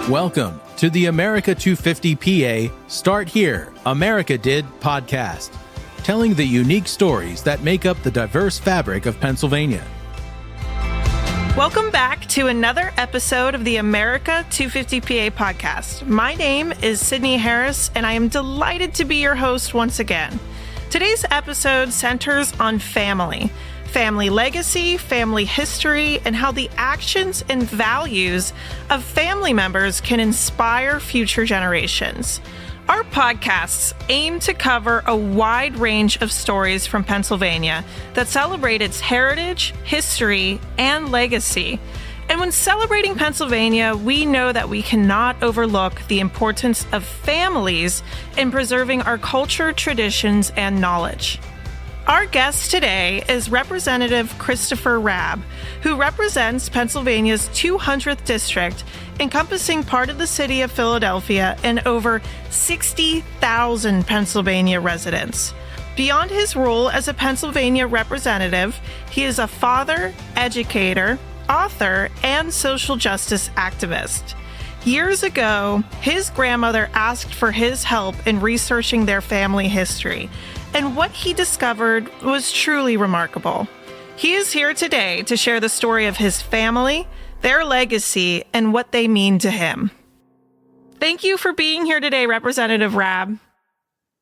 Welcome to the America 250 PA Start Here, America Did podcast, telling the unique stories that make up the diverse fabric of Pennsylvania. Welcome back to another episode of the America 250 PA podcast. My name is Sydney Harris, and I am delighted to be your host once again. Today's episode centers on family legacy, family history, and how the actions and values of family members can inspire future generations. Our podcasts aim to cover a wide range of stories from Pennsylvania that celebrate its heritage, history, and legacy. And when celebrating Pennsylvania, we know that we cannot overlook the importance of families in preserving our culture, traditions, and knowledge. Our guest today is Representative Christopher Rabb, who represents Pennsylvania's 200th district, encompassing part of the city of Philadelphia and over 60,000 Pennsylvania residents. Beyond his role as a Pennsylvania representative, he is a father, educator, author, and social justice activist. Years ago, his grandmother asked for his help in researching their family history, and what he discovered was truly remarkable. He is here today to share the story of his family, their legacy, and what they mean to him. Thank you for being here today, Representative Rabb.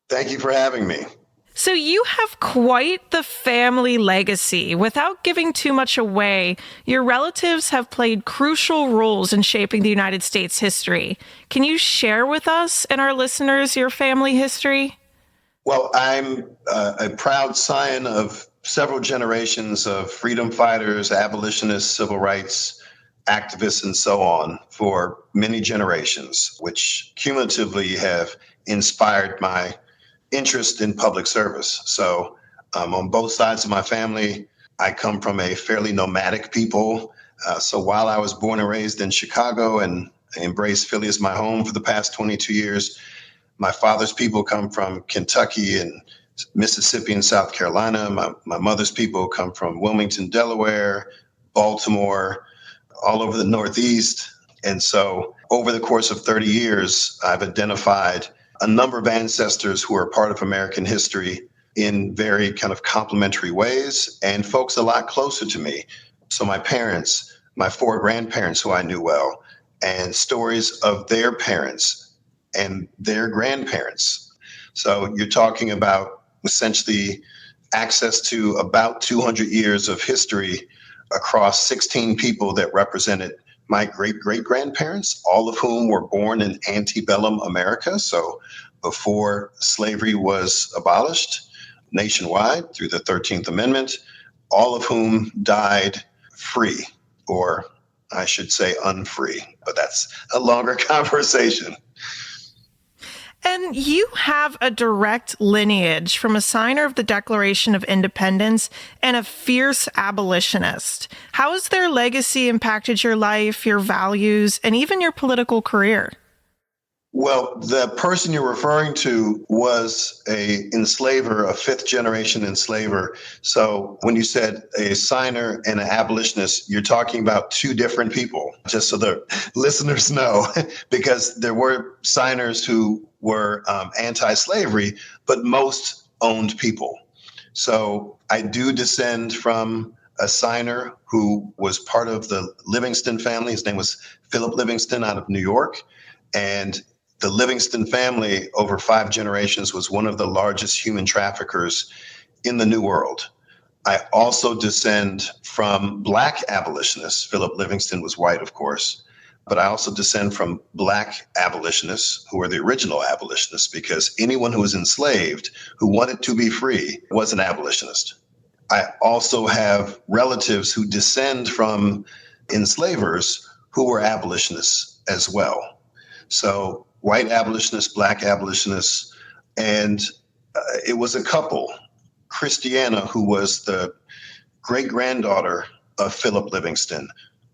Thank you for having me. So you have quite the family legacy. Without giving too much away, your relatives have played crucial roles in shaping the United States history. Can you share with us and our listeners your family history? Well, I'm a proud scion of several generations of freedom fighters, abolitionists, civil rights activists, and so on for many generations, which cumulatively have inspired my interest in public service. So on both sides of my family, I come from a fairly nomadic people. So while I was born and raised in Chicago and embraced Philly as my home for the past 22 years, my father's people come from Kentucky and Mississippi and South Carolina. My mother's people come from Wilmington, Delaware, Baltimore, all over the Northeast. And so over the course of 30 years, I've identified a number of ancestors who are part of American history in very kind of complementary ways, and folks a lot closer to me. So my parents, my four grandparents who I knew well, and stories of their parents and their grandparents. So you're talking about essentially access to about 200 years of history across 16 people that represented my great-great-grandparents, all of whom were born in antebellum America, so before slavery was abolished nationwide through the 13th Amendment, all of whom died free, or I should say unfree, but that's a longer conversation. And you have a direct lineage from a signer of the Declaration of Independence and a fierce abolitionist. How has their legacy impacted your life, your values, and even your political career? Well, the person you're referring to was a enslaver, a fifth generation enslaver. So when you said a signer and an abolitionist, you're talking about two different people, just so the listeners know, because there were signers who were anti-slavery, but most owned people. So I do descend from a signer who was part of the Livingston family. His name was Philip Livingston out of New York. And the Livingston family over 5 generations was one of the largest human traffickers in the New World. I also descend from Black abolitionists. Philip Livingston was white, of course, but I also descend from Black abolitionists who were the original abolitionists, because anyone who was enslaved who wanted to be free was an abolitionist. I also have relatives who descend from enslavers who were abolitionists as well. So white abolitionists, Black abolitionists, and it was a couple, Christiana, who was the great-granddaughter of Philip Livingston,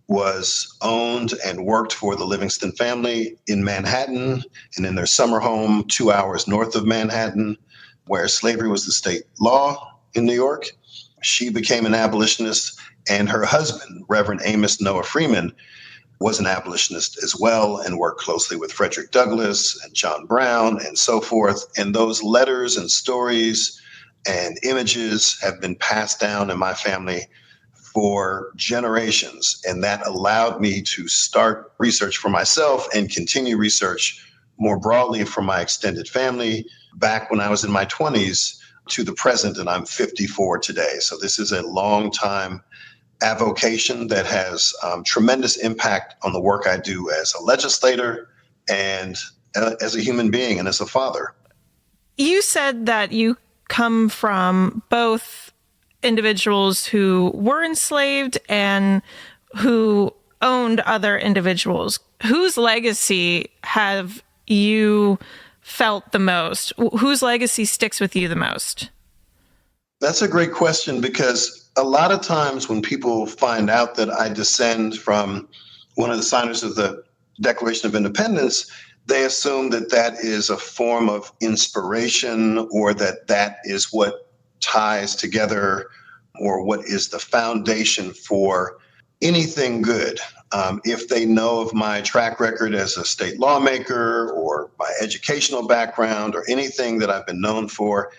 was owned and worked for the Livingston family in Manhattan and in their summer home 2 hours north of Manhattan, where slavery was the state law in New York. She became an abolitionist, and her husband, Reverend Amos Noah Freeman, was an abolitionist as well and worked closely with Frederick Douglass and John Brown and so forth. And those letters and stories and images have been passed down in my family for generations. And that allowed me to start research for myself and continue research more broadly for my extended family back when I was in my 20s to the present, and I'm 54 today. So this is a long time avocation that has tremendous impact on the work I do as a legislator and as a human being and as a father. You said that you come from both individuals who were enslaved and who owned other individuals. Whose legacy have you felt the most? Whose legacy sticks with you the most? That's a great question, because a lot of times when people find out that I descend from one of the signers of the Declaration of Independence, they assume that that is a form of inspiration, or that that is what ties together, or what is the foundation for anything good. If they know of my track record as a state lawmaker or my educational background or anything that I've been known for,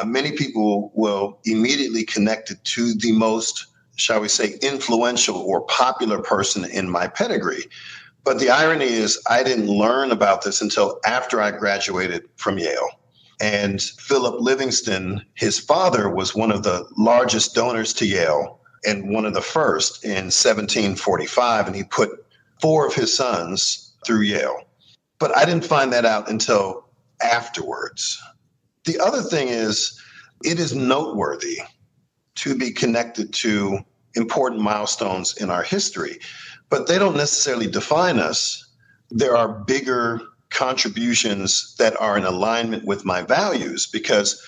many people will immediately connect it to the most, shall we say, influential or popular person in my pedigree. But the irony is I didn't learn about this until after I graduated from Yale. And Philip Livingston, his father, was one of the largest donors to Yale and one of the first in 1745. And he put 4 of his sons through Yale. But I didn't find that out until afterwards. The other thing is, it is noteworthy to be connected to important milestones in our history, but they don't necessarily define us. There are bigger contributions that are in alignment with my values, because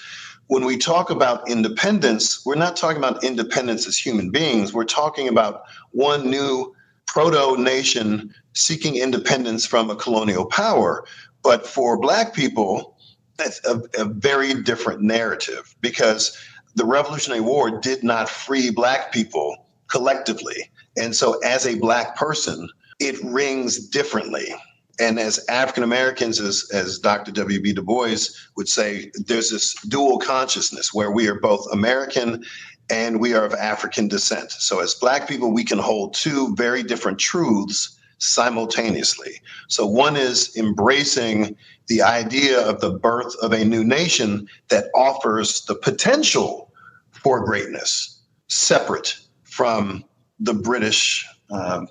when we talk about independence, we're not talking about independence as human beings. We're talking about one new proto-nation seeking independence from a colonial power. But for Black people, that's a very different narrative, because the Revolutionary War did not free Black people collectively. And so as a Black person, it rings differently. And as African Americans, as Dr. W.B. Du Bois would say, there's this dual consciousness where we are both American and we are of African descent. So as Black people, we can hold 2 very different truths simultaneously. So one is embracing the idea of the birth of a new nation that offers the potential for greatness, separate from the British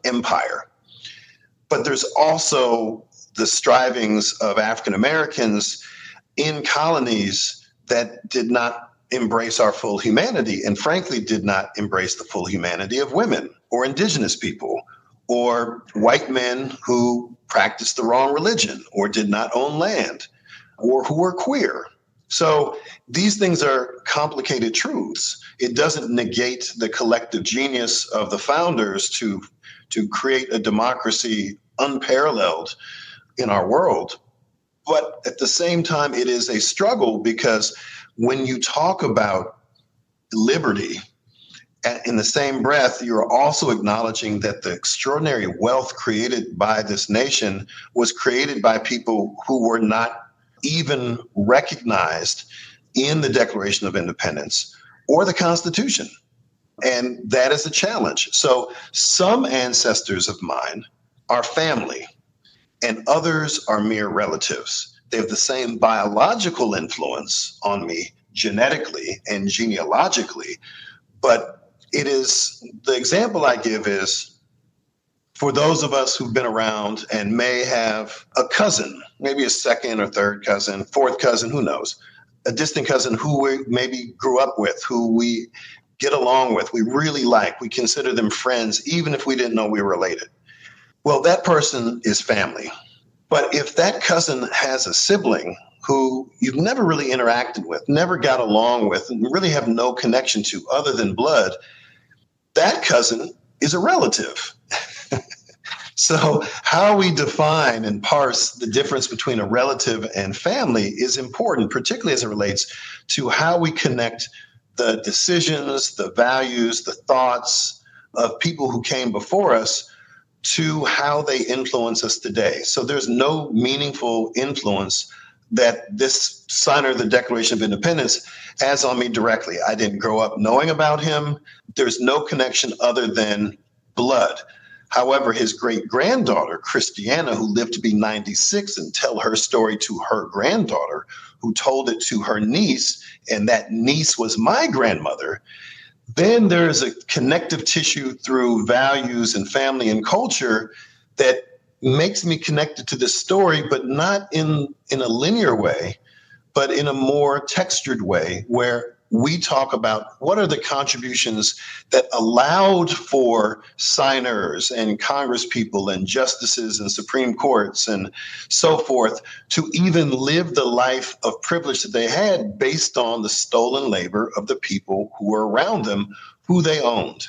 Empire. But there's also the strivings of African Americans in colonies that did not embrace our full humanity, and frankly did not embrace the full humanity of women or indigenous people or white men who practiced the wrong religion or did not own land or who were queer. So these things are complicated truths. It doesn't negate the collective genius of the founders to create a democracy unparalleled in our world. But at the same time, it is a struggle, because when you talk about liberty, in the same breath, you're also acknowledging that the extraordinary wealth created by this nation was created by people who were not even recognized in the Declaration of Independence or the Constitution. And that is a challenge. So some ancestors of mine are family and others are mere relatives. They have the same biological influence on me genetically and genealogically, but it is, the example I give is, for those of us who've been around and may have a cousin, maybe a second or third cousin, fourth cousin, who knows, a distant cousin who we maybe grew up with, who we get along with, we really like, we consider them friends, even if we didn't know we were related. Well, that person is family. But if that cousin has a sibling who you've never really interacted with, never got along with, and really have no connection to other than blood, that cousin is a relative. So how we define and parse the difference between a relative and family is important, particularly as it relates to how we connect the decisions, the values, the thoughts of people who came before us to how they influence us today. So there's no meaningful influence that this signer of the Declaration of Independence has on me directly. I didn't grow up knowing about him. There's no connection other than blood. However, his great-granddaughter, Christiana, who lived to be 96 and tell her story to her granddaughter, who told it to her niece, and that niece was my grandmother, then there's a connective tissue through values and family and culture that makes me connected to this story, but not in a linear way, but in a more textured way where we talk about what are the contributions that allowed for signers and congresspeople and justices and Supreme Courts and so forth to even live the life of privilege that they had based on the stolen labor of the people who were around them, who they owned.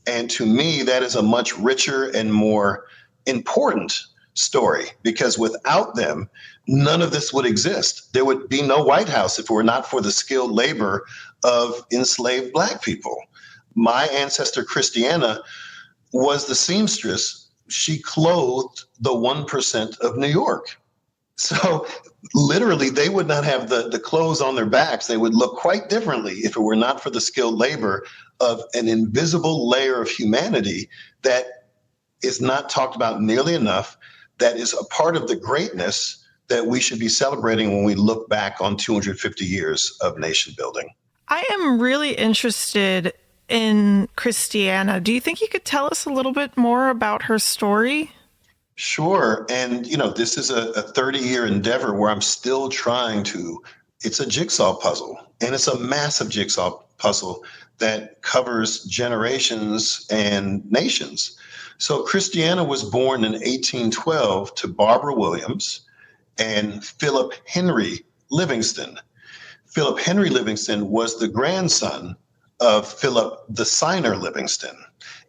And to me, that is a much richer and more important story, because without them, none of this would exist. There would be no White House if it were not for the skilled labor of enslaved Black people. My ancestor, Christiana, was the seamstress. She clothed the 1% of New York. So literally, they would not have the clothes on their backs. They would look quite differently if it were not for the skilled labor of an invisible layer of humanity that is not talked about nearly enough, that is a part of the greatness that we should be celebrating when we look back on 250 years of nation building. I am really interested in Christiana. Do you think you could tell us a little bit more about her story? Sure. And, this is a 30-year endeavor where I'm still it's a jigsaw puzzle, and it's a massive jigsaw puzzle that covers generations and nations. So Christiana was born in 1812 to Barbara Williams and Philip Henry Livingston. Philip Henry Livingston was the grandson of Philip the Signer Livingston.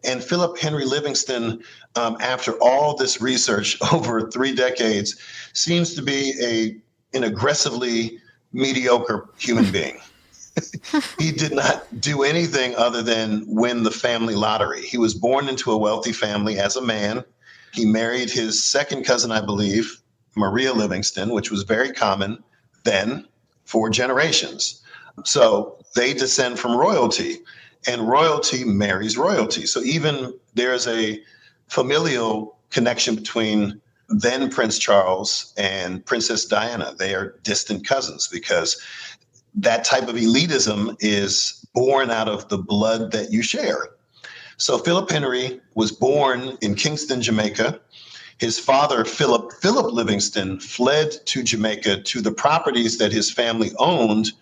And Philip Henry Livingston, after all this research over 3 decades, seems to be an aggressively mediocre human being. He did not do anything other than win the family lottery. He was born into a wealthy family as a man. He married his second cousin, I believe, Maria Livingston, which was very common then for generations. So they descend from royalty, and royalty marries royalty. So even there's a familial connection between then Prince Charles and Princess Diana. They are distant cousins because that type of elitism is born out of the blood that you share. So Philip Henry was born in Kingston, Jamaica. His father, Philip Livingston, fled to Jamaica to the properties that his family owned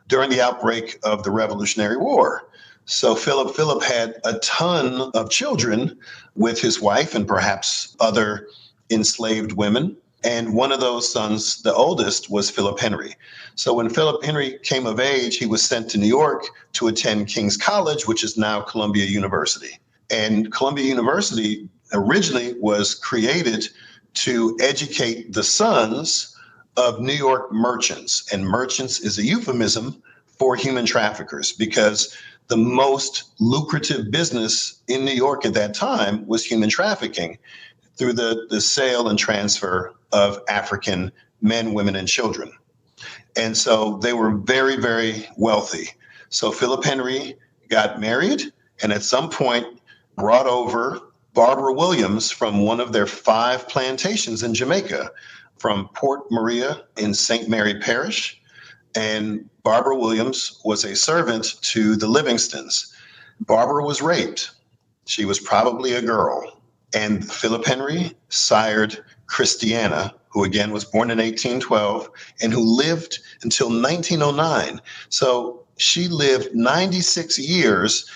during the outbreak of the Revolutionary War. So Philip had a ton of children with his wife and perhaps other enslaved women. And one of those sons, the oldest, was Philip Henry. So when Philip Henry came of age, he was sent to New York to attend King's College, which is now Columbia University. And Columbia University originally was created to educate the sons of New York merchants. And merchants is a euphemism for human traffickers, because the most lucrative business in New York at that time was human trafficking through the sale and transfer of African men, women, and children. And so they were very, very wealthy. So Philip Henry got married and at some point brought over Barbara Williams from one of their 5 plantations in Jamaica, from Port Maria in St. Mary Parish. And Barbara Williams was a servant to the Livingstons. Barbara was raped. She was probably a girl. And Philip Henry sired Christiana, who again was born in 1812 and who lived until 1909. So she lived 96 years,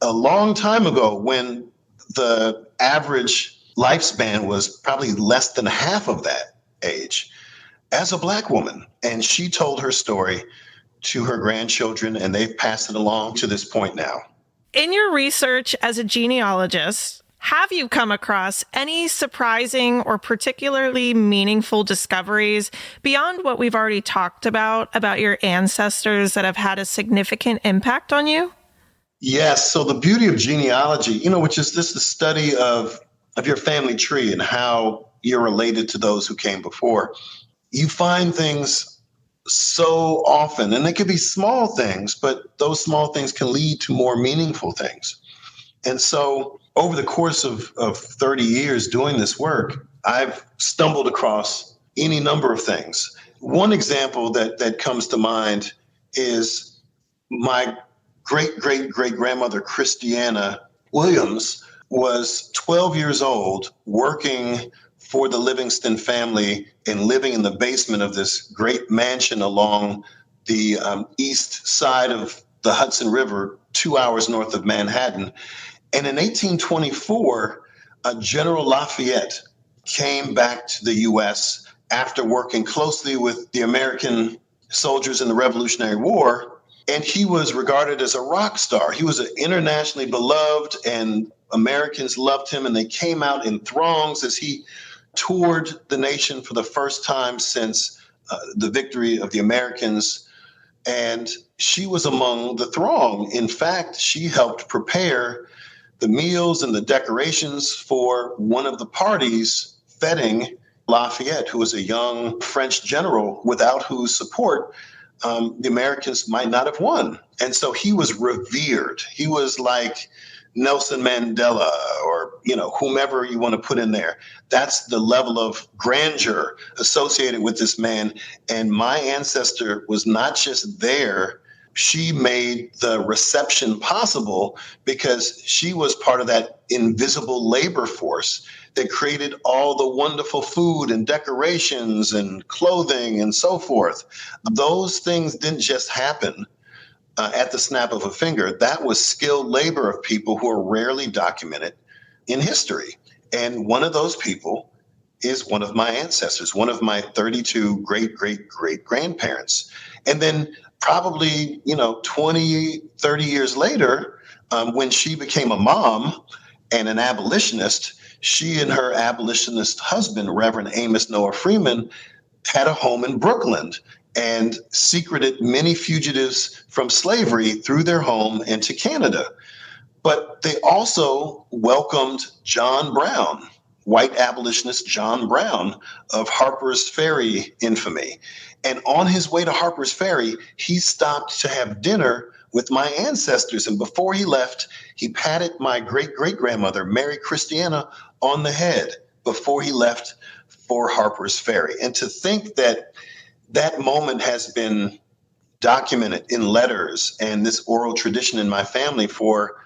a long time ago, when the average lifespan was probably less than half of that age, as a Black woman. And she told her story to her grandchildren, and they've passed it along to this point now. In your research as a genealogist, have you come across any surprising or particularly meaningful discoveries beyond what we've already talked about your ancestors that have had a significant impact on you? Yes. So the beauty of genealogy, which is the study of of your family tree and how you're related to those who came before, you find things so often, and they could be small things, but those small things can lead to more meaningful things. And so over the course of 30 years doing this work, I've stumbled across any number of things. One example that comes to mind is my great-great-great-grandmother, Christiana Williams, was 12 years old working for the Livingston family and living in the basement of this great mansion along the east side of the Hudson River, 2 hours north of Manhattan. And in 1824, General Lafayette came back to the U.S. after working closely with the American soldiers in the Revolutionary War, and he was regarded as a rock star. He was internationally beloved, and Americans loved him, and they came out in throngs as he toured the nation for the first time since the victory of the Americans. And she was among the throng. In fact, she helped prepare the meals and the decorations for one of the parties feting Lafayette, who was a young French general without whose support the Americans might not have won. And so he was revered. He was like Nelson Mandela or, whomever you want to put in there. That's the level of grandeur associated with this man. And my ancestor was not just there. She made the reception possible because she was part of that invisible labor force that created all the wonderful food and decorations and clothing and so forth. Those things didn't just happen at the snap of a finger. That was skilled labor of people who are rarely documented in history. And one of those people is one of my ancestors, one of my 32 great-great-great-grandparents. And then probably, 20, 30 years later, when she became a mom and an abolitionist, she and her abolitionist husband, Reverend Amos Noah Freeman, had a home in Brooklyn and secreted many fugitives from slavery through their home into Canada. But they also welcomed John Brown, white abolitionist John Brown of Harper's Ferry infamy. And on his way to Harper's Ferry, he stopped to have dinner with my ancestors. And before he left, he patted my great-great-grandmother, Mary Christiana, on the head before he left for Harper's Ferry. And to think that that moment has been documented in letters and this oral tradition in my family for,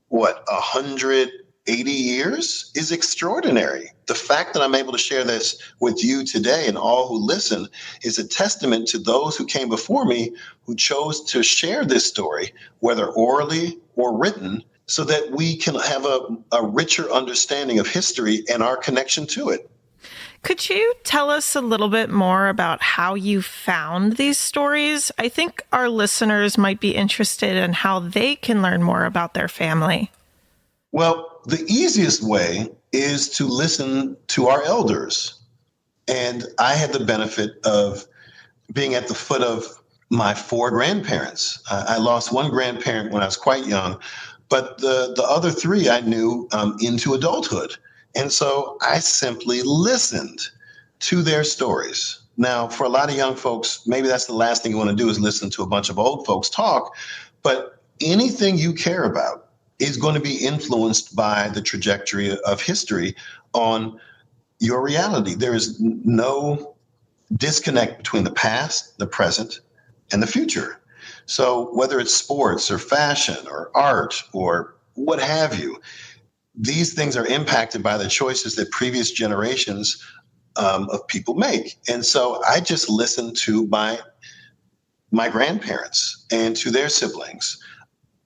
180 years is extraordinary. The fact that I'm able to share this with you today and all who listen is a testament to those who came before me who chose to share this story, whether orally or written, so that we can have a richer understanding of history and our connection to it. Could you tell us a little bit more about how you found these stories? I think our listeners might be interested in how they can learn more about their family. Well, the easiest way is to listen to our elders. And I had the benefit of being at the foot of my 4 grandparents. I lost one grandparent when I was quite young, but the other 3 I knew into adulthood. And so I simply listened to their stories. Now, for a lot of young folks, maybe that's the last thing you want to do is listen to a bunch of old folks talk. But anything you care about is going to be influenced by the trajectory of history on your reality. There is no disconnect between the past, the present, and the future. So whether it's sports or fashion or art or what have you, these things are impacted by the choices that previous generations of people make. And so I just listened to my grandparents and to their siblings.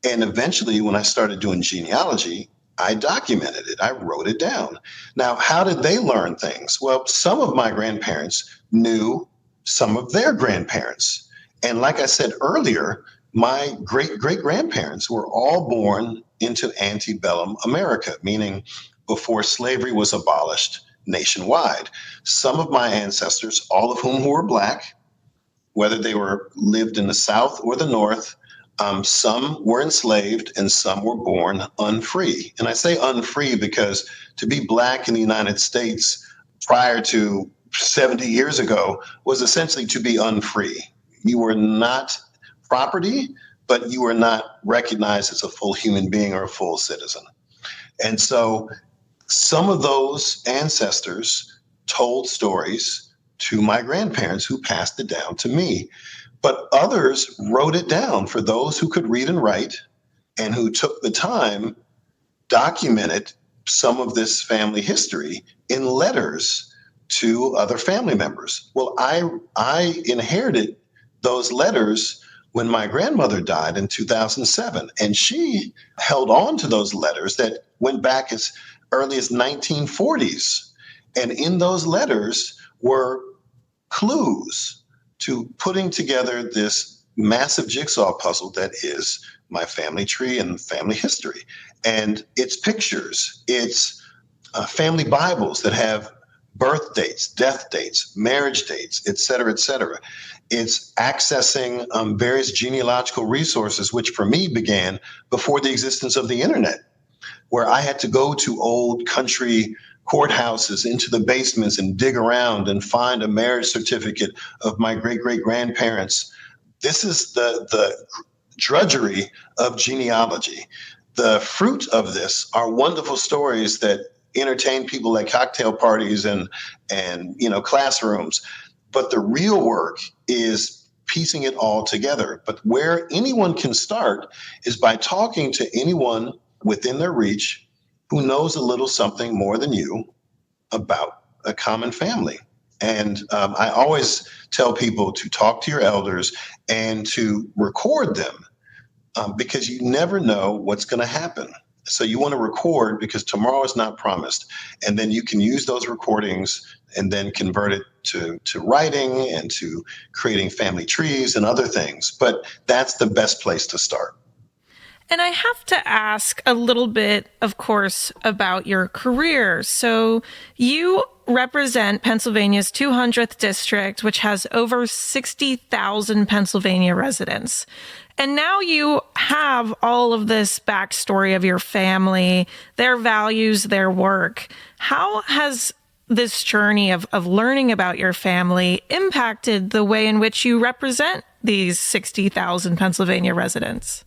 And eventually, when I started doing genealogy, I documented it. I wrote it down. Now, how did they learn things? Well, some of my grandparents knew some of their grandparents. And like I said earlier, my great-great-grandparents were all born into antebellum America, meaning before slavery was abolished nationwide. Some of my ancestors, all of whom were Black, whether they lived in the South or the North, Some were enslaved and some were born unfree. And I say unfree because to be Black in the United States prior to 70 years ago was essentially to be unfree. You were not property, but you were not recognized as a full human being or a full citizen. And so some of those ancestors told stories to my grandparents who passed it down to me. But others wrote it down for those who could read and write and who took the time, documented some of this family history in letters to other family members. Well, I inherited those letters when my grandmother died in 2007, and she held on to those letters that went back as early as 1940s. And in those letters were clues to putting together this massive jigsaw puzzle that is my family tree and family history. And it's pictures, it's family Bibles that have birth dates, death dates, marriage dates, et cetera, et cetera. It's accessing various genealogical resources, which for me began before the existence of the internet, where I had to go to old country courthouses into the basements and dig around and find a marriage certificate of my great-great-grandparents. This is the drudgery of genealogy. The fruit of this are wonderful stories that entertain people at cocktail parties and classrooms. But the real work is piecing it all together. But where anyone can start is by talking to anyone within their reach who knows a little something more than you about a common family. And I always tell people to talk to your elders and to record them because you never know what's going to happen. So you want to record because tomorrow is not promised. And then you can use those recordings and then convert it to writing and to creating family trees and other things. But that's the best place to start. And I have to ask a little bit, of course, about your career. So you represent Pennsylvania's 200th district, which has over 60,000 Pennsylvania residents. And now you have all of this backstory of your family, their values, their work. How has this journey of learning about your family impacted the way in which you represent these 60,000 Pennsylvania residents?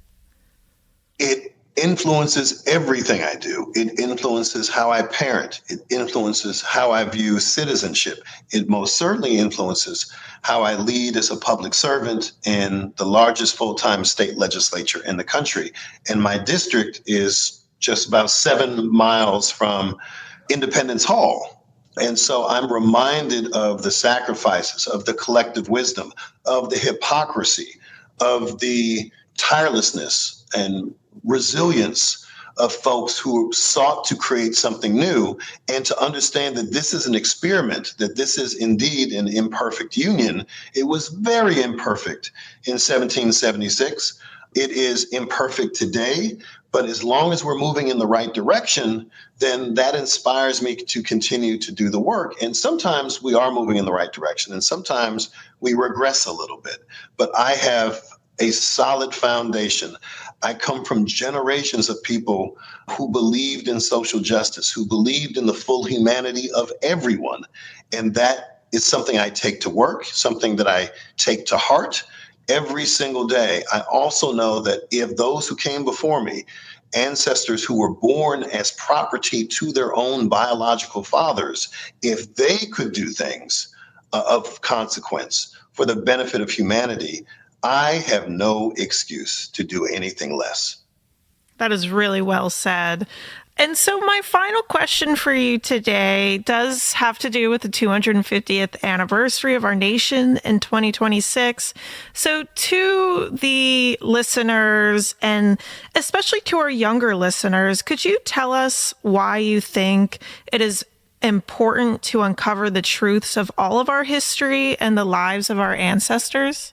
It influences everything I do. It influences how I parent. It influences how I view citizenship. It most certainly influences how I lead as a public servant in the largest full-time state legislature in the country. And my district is just about 7 miles from Independence Hall. And so I'm reminded of the sacrifices, of the collective wisdom, of the hypocrisy, of the tirelessness and resilience of folks who sought to create something new and to understand that this is an experiment, that this is indeed an imperfect union. It was very imperfect in 1776. It is imperfect today, but as long as we're moving in the right direction, then that inspires me to continue to do the work. And sometimes we are moving in the right direction, and sometimes we regress a little bit. But I have a solid foundation. I come from generations of people who believed in social justice, who believed in the full humanity of everyone. And that is something I take to work, something that I take to heart every single day. I also know that if those who came before me, ancestors who were born as property to their own biological fathers, if they could do things of consequence for the benefit of humanity, I have no excuse to do anything less. That is really well said. And so my final question for you today does have to do with the 250th anniversary of our nation in 2026. So to the listeners, and especially to our younger listeners, could you tell us why you think it is important to uncover the truths of all of our history and the lives of our ancestors?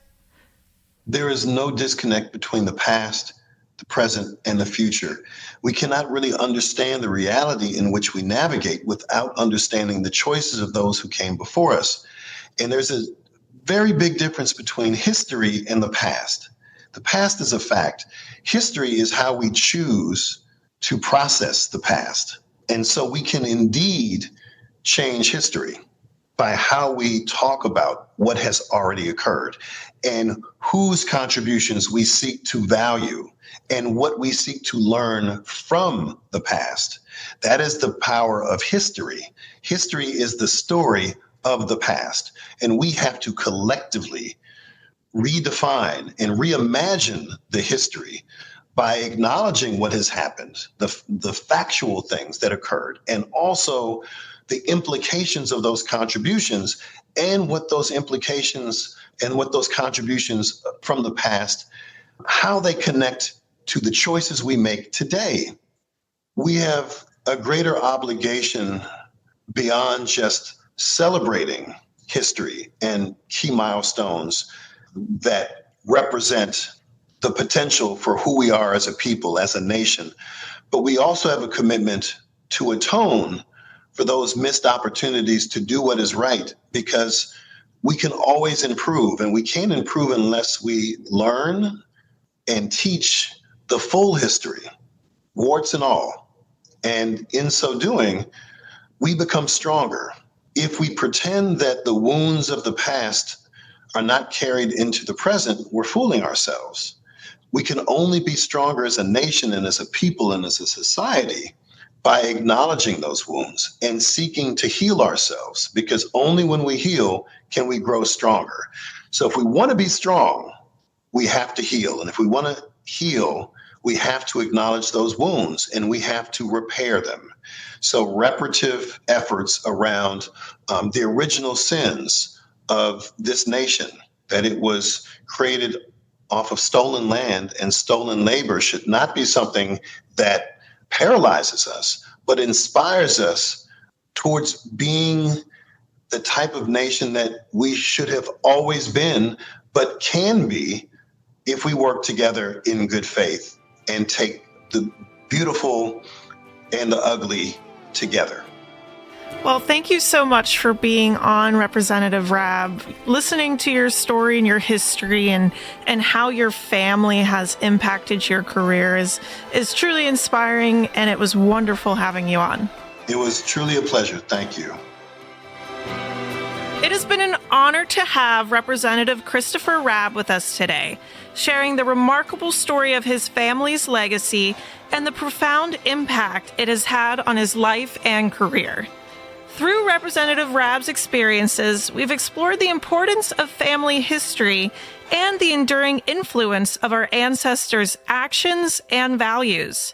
There is no disconnect between the past, the present, and the future. We cannot really understand the reality in which we navigate without understanding the choices of those who came before us. And there's a very big difference between history and the past. The past is a fact. History is how we choose to process the past. And so we can indeed change history by how we talk about what has already occurred and whose contributions we seek to value and what we seek to learn from the past. That is the power of history. History is the story of the past, and we have to collectively redefine and reimagine the history by acknowledging what has happened, the factual things that occurred, and also the implications of those contributions and what those implications and what those contributions from the past, how they connect to the choices we make today. We have a greater obligation beyond just celebrating history and key milestones that represent the potential for who we are as a people, as a nation. But we also have a commitment to atone for those missed opportunities to do what is right, because we can always improve, and we can't improve unless we learn and teach the full history, warts and all. And in so doing, we become stronger. If we pretend that the wounds of the past are not carried into the present, we're fooling ourselves. We can only be stronger as a nation and as a people and as a society by acknowledging those wounds and seeking to heal ourselves, because only when we heal can we grow stronger. So if we want to be strong, we have to heal. And if we want to heal, we have to acknowledge those wounds and we have to repair them. So reparative efforts around the original sins of this nation, that it was created off of stolen land and stolen labor, should not be something that paralyzes us, but inspires us towards being the type of nation that we should have always been, but can be if we work together in good faith and take the beautiful and the ugly together. Well, thank you so much for being on, Representative Rabb. Listening to your story and your history and how your family has impacted your career is truly inspiring, and it was wonderful having you on. It was truly a pleasure. Thank you. It has been an honor to have Representative Christopher Rabb with us today, sharing the remarkable story of his family's legacy and the profound impact it has had on his life and career. Through Representative Rabb's experiences, we've explored the importance of family history and the enduring influence of our ancestors' actions and values.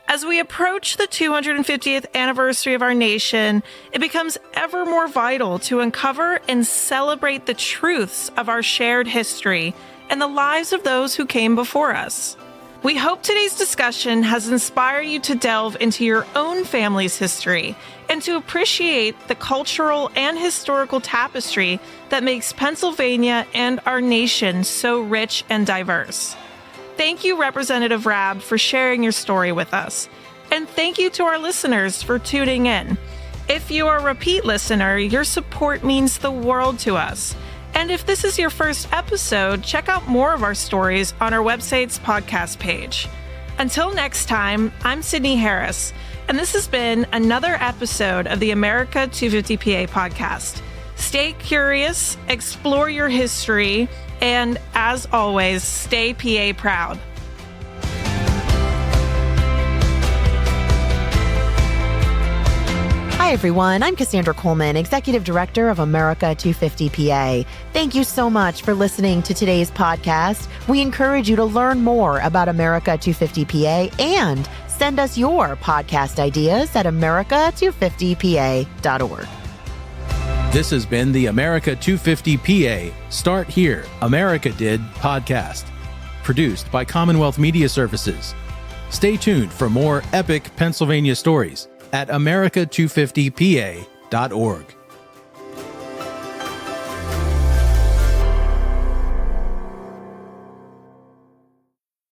As we approach the 250th anniversary of our nation, it becomes ever more vital to uncover and celebrate the truths of our shared history and the lives of those who came before us. We hope today's discussion has inspired you to delve into your own family's history and to appreciate the cultural and historical tapestry that makes Pennsylvania and our nation so rich and diverse. Thank you, Representative Rabb, for sharing your story with us. And thank you to our listeners for tuning in. If you are a repeat listener, your support means the world to us. And if this is your first episode, check out more of our stories on our website's podcast page. Until next time, I'm Sydney Harris, and this has been another episode of the America 250 PA podcast. Stay curious, explore your history, and as always, stay PA proud. Hi, everyone. I'm Cassandra Coleman, Executive Director of America 250 PA. Thank you so much for listening to today's podcast. We encourage you to learn more about America 250 PA and send us your podcast ideas at america250pa.org. This has been the America 250 PA Start Here, America Did podcast, produced by Commonwealth Media Services. Stay tuned for more epic Pennsylvania stories at america250pa.org.